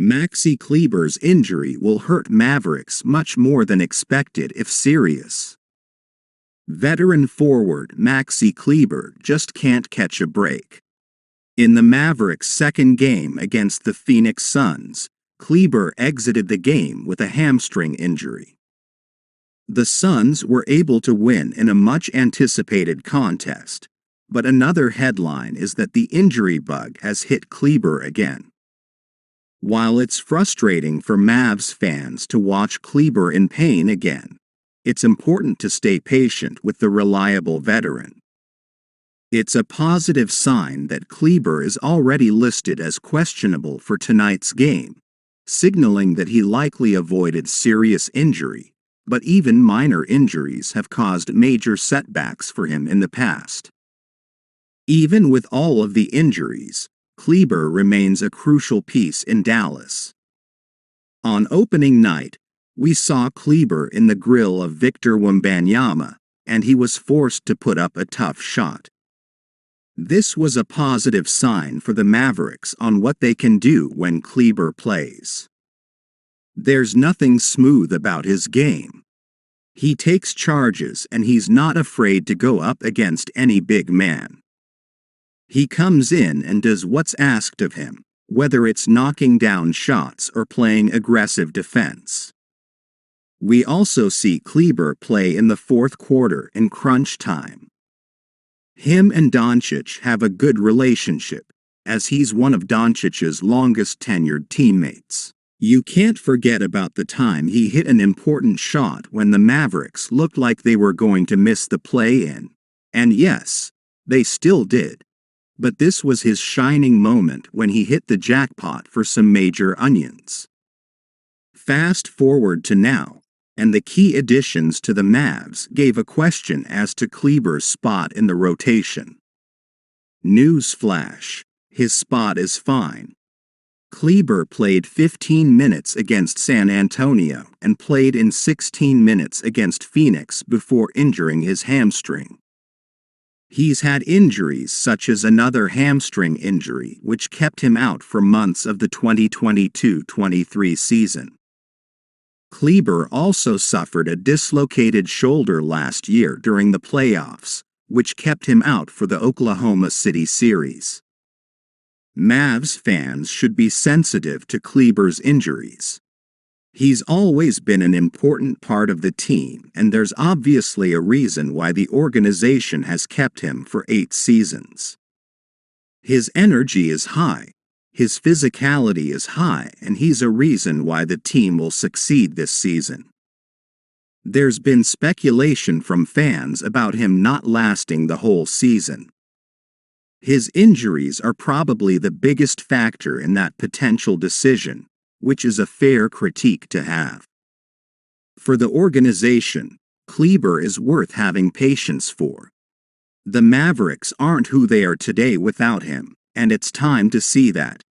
Maxi Kleber's injury will hurt Mavericks much more than expected if serious. Veteran forward Maxi Kleber just can't catch a break. In the Mavericks' second game against the Phoenix Suns, Kleber exited the game with a hamstring injury. The Suns were able to win in a much-anticipated contest, but another headline is that the injury bug has hit Kleber again. While it's frustrating for Mavs fans to watch Kleber in pain again, it's important to stay patient with the reliable veteran. It's a positive sign that Kleber is already listed as questionable for tonight's game, signaling that he likely avoided serious injury, but even minor injuries have caused major setbacks for him in the past. Even with all of the injuries, Kleber remains a crucial piece in Dallas. On opening night, we saw Kleber in the grill of Victor Wembanyama, and he was forced to put up a tough shot. This was a positive sign for the Mavericks on what they can do when Kleber plays. There's nothing smooth about his game. He takes charges and he's not afraid to go up against any big man. He comes in and does what's asked of him, whether it's knocking down shots or playing aggressive defense. We also see Kleber play in the fourth quarter in crunch time. Him and Doncic have a good relationship, as he's one of Doncic's longest-tenured teammates. You can't forget about the time he hit an important shot when the Mavericks looked like they were going to miss the play-in. And yes, they still did. But this was his shining moment when he hit the jackpot for some major onions. Fast forward to now, and the key additions to the Mavs gave a question as to Kleber's spot in the rotation. Newsflash: his spot is fine. Kleber played 15 minutes against San Antonio and played in 16 minutes against Phoenix before injuring his hamstring. He's had injuries such as another hamstring injury which kept him out for months of the 2022-23 season. Kleber also suffered a dislocated shoulder last year during the playoffs, which kept him out for the Oklahoma City series. Mavs fans should be sensitive to Kleber's injuries. He's always been an important part of the team, and there's obviously a reason why the organization has kept him for 8 seasons. His energy is high, his physicality is high, and he's a reason why the team will succeed this season. There's been speculation from fans about him not lasting the whole season. His injuries are probably the biggest factor in that potential decision, which is a fair critique to have. For the organization, Kleber is worth having patience for. The Mavericks aren't who they are today without him, and it's time to see that.